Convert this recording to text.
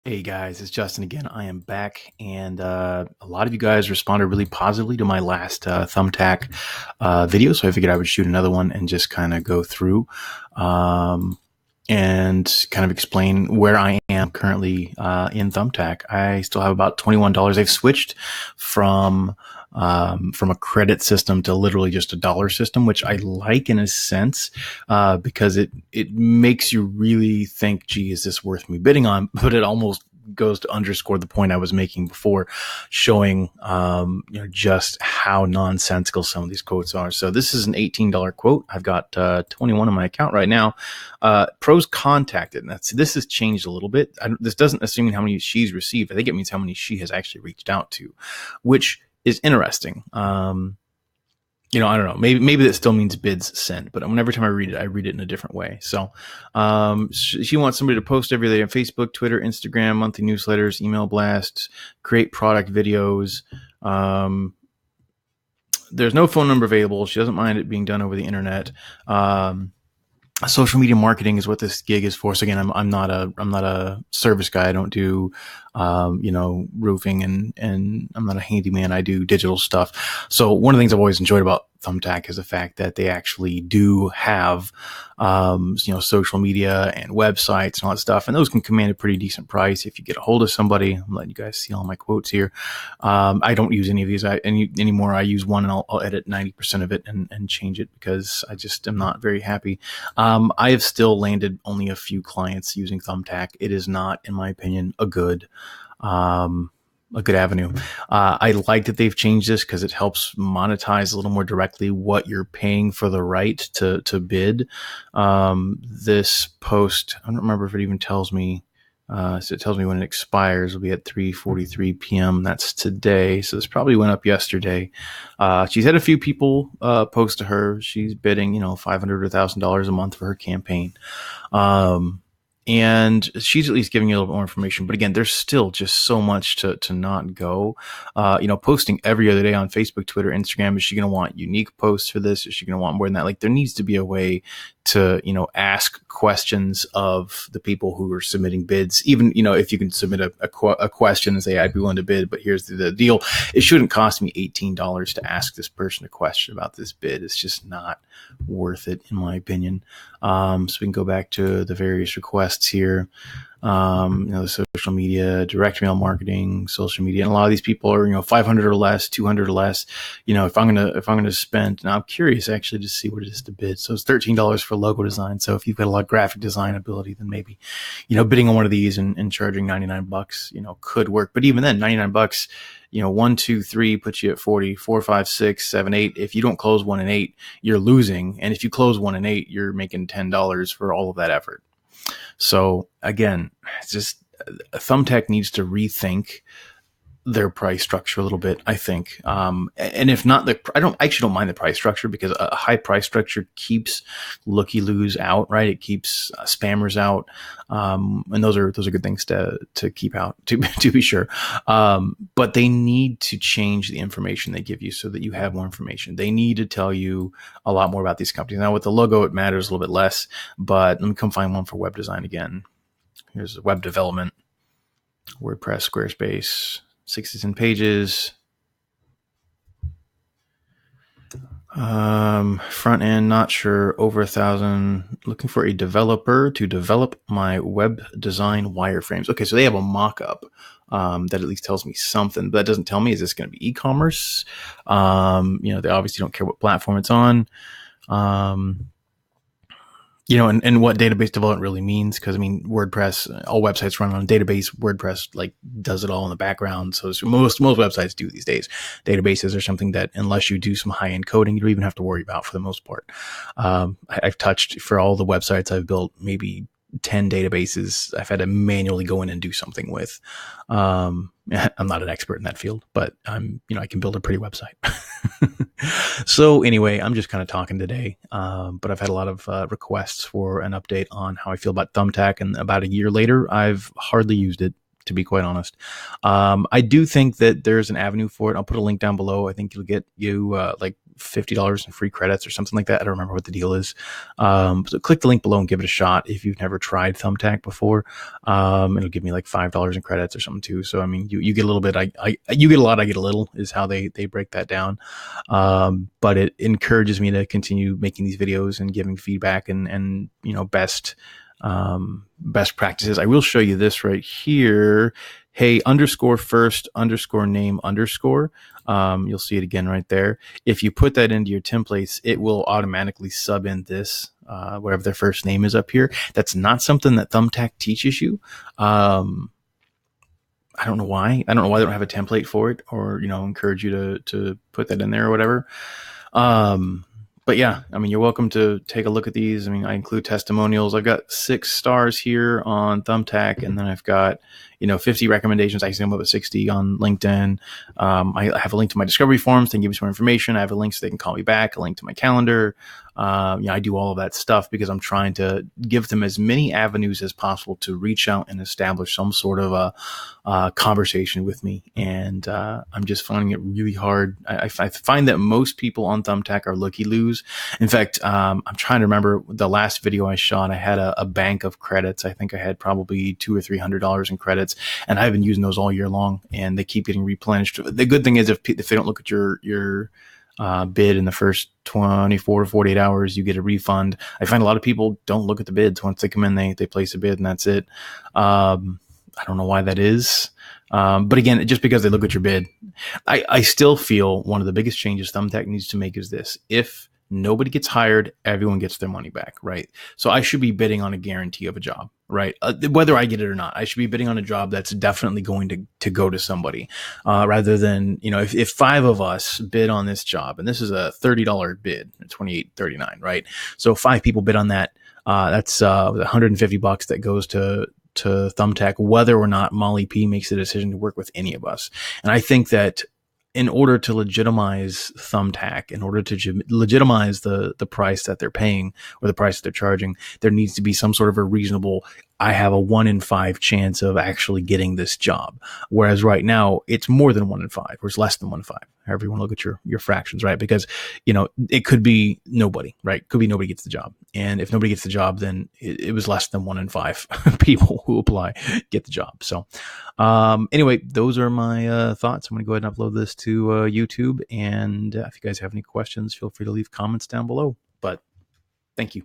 Hey guys, it's Justin again. I am back, and a lot of you guys responded really positively to my last Thumbtack video, so I figured I would shoot another one and just kind of go through um, and kind of explain where I am currently in Thumbtack. I still have about $21. I've switched from a credit system to literally just a dollar system, which I like in a sense because it makes you really think, gee, is this worth me bidding on? But it almost goes to underscore the point I was making before, showing just how nonsensical some of these quotes are. So this is an $18 quote. I've got 21 in my account right now. Pros contacted, and this has changed a little bit. This doesn't assume how many she's received. I think it means how many she has actually reached out to, which is interesting. I don't know. Maybe that still means bids sent, but every time I read it in a different way. So, she wants somebody to post every day on Facebook, Twitter, Instagram, monthly newsletters, email blasts, create product videos. There's no phone number available. She doesn't mind it being done over the internet. Social media marketing is what this gig is for. So again, I'm not a service guy. I don't do, roofing and I'm not a handyman. I do digital stuff. So one of the things I've always enjoyed about Thumbtack is the fact that they actually do have, social media and websites and all that stuff. And those can command a pretty decent price if you get a hold of somebody. I'm letting you guys see all my quotes here. I don't use any of these anymore. I use one and I'll edit 90% of it and change it because I just am not very happy. I have still landed only a few clients using Thumbtack. It is not, in my opinion, a good avenue. I like that they've changed this because it helps monetize a little more directly what you're paying for the right to bid. This post, I don't remember if it even tells me. So it tells me when it expires. It'll be at 3:43 p.m. That's today. So this probably went up yesterday. She's had a few people post to her. She's bidding, $500 or $1,000 a month for her campaign. And she's at least giving you a little bit more information. But again, there's still just so much to not go. Posting every other day on Facebook, Twitter, Instagram. Is she going to want unique posts for this? Is she going to want more than that? Like, there needs to be a way to, ask questions of the people who are submitting bids. Even, if you can submit a question and say, I'd be willing to bid, but here's the deal. It shouldn't cost me $18 to ask this person a question about this bid. It's just not worth it, in my opinion. So we can go back to the various requests here. The social media, direct mail marketing, social media, and a lot of these people are, 500 or less, 200 or less. If I'm gonna spend, now I'm curious actually to see what it is to bid. So it's $13 for logo design. So if you've got a lot of graphic design ability, then maybe, bidding on one of these and charging $99, could work. But even then, $99, 1, 2, 3 puts you at 40, 4, 5, 6, 7, 8. If you don't close 1 and 8, you're losing. And if you close 1 and 8, you're making $10 for all of that effort. So again, it's just Thumbtack needs to rethink their price structure a little bit, I think. And if not, I actually don't mind the price structure because a high price structure keeps looky-loos out, right? It keeps spammers out. And those are good things to keep out, to be sure. But they need to change the information they give you so that you have more information. They need to tell you a lot more about these companies. Now with the logo, it matters a little bit less, but let me come find one for web design again. Here's web development, WordPress, Squarespace, 67 pages. Front end, not sure, over 1,000. Looking for a developer to develop my web design wireframes. Okay, so they have a mock-up that at least tells me something, but that doesn't tell me, is this going to be e-commerce? They obviously don't care what platform it's on. And what database development really means. Because, WordPress, all websites run on a database. WordPress, does it all in the background. So most websites do these days. Databases are something that, unless you do some high-end coding, you don't even have to worry about for the most part. I've touched, for all the websites I've built, maybe 10 databases I've had to manually go in and do something with. I'm not an expert in that field, but I can build a pretty website. So anyway, I'm just kind of talking today, but I've had a lot of requests for an update on how I feel about Thumbtack, and about a year later, I've hardly used it. to be quite honest. I do think that there's an avenue for it. I'll put a link down below. I think you'll get you like $50 in free credits or something like that. I don't remember what the deal is. So click the link below and give it a shot if you've never tried Thumbtack before. It'll give me like $5 in credits or something too. So I mean, you get a little bit. You get a lot. I get a little. Is how they break that down. But it encourages me to continue making these videos and giving feedback and best practices. I will show you this right here. Hey, _first_name_. You'll see it again right there. If you put that into your templates, it will automatically sub in this, whatever their first name is up here. That's not something that Thumbtack teaches you. I don't know why. I don't know why they don't have a template for it, or, encourage you to put that in there or whatever. But yeah, I mean, you're welcome to take a look at these. I mean, I include testimonials. I've got 6 stars here on Thumbtack, and then I've got, 50 recommendations. I see them up at 60 on LinkedIn. I have a link to my discovery forums. They can give me some information. I have a link so they can call me back, a link to my calendar. I do all of that stuff because I'm trying to give them as many avenues as possible to reach out and establish some sort of a conversation with me. And I'm just finding it really hard. I find that most people on Thumbtack are looky-loos. In fact, I'm trying to remember the last video I shot. I had a bank of credits. I think I had probably $200 or $300 in credits, and I've been using those all year long, and they keep getting replenished. The good thing is if they don't look at your bid in the first 24 to 48 hours, you get a refund. I find a lot of people don't look at the bids. Once they come in, they place a bid and that's it. I don't know why that is. But again, just because they look at your bid, I still feel one of the biggest changes Thumbtack needs to make is this. If nobody gets hired, everyone gets their money back, right? So I should be bidding on a guarantee of a job, right? Whether I get it or not, I should be bidding on a job that's definitely going to go to somebody, rather than, if 5 of us bid on this job, and this is a $30 bid, $28.39, right? So 5 people bid on that. That's $150 that goes to Thumbtack, whether or not Molly P makes a decision to work with any of us. And I think that in order to legitimize Thumbtack, in order to legitimize the price that they're paying or the price that they're charging, there needs to be some sort of a reasonable, I have a 1 in 5 chance of actually getting this job. Whereas right now it's more than 1 in 5, or it's less than 1 in 5. However you want to look at your fractions, right? Because, it could be nobody, right? Could be nobody gets the job. And if nobody gets the job, then it was less than 1 in 5 people who apply get the job. So, anyway, those are my thoughts. I'm going to go ahead and upload this to YouTube. And if you guys have any questions, feel free to leave comments down below. But thank you.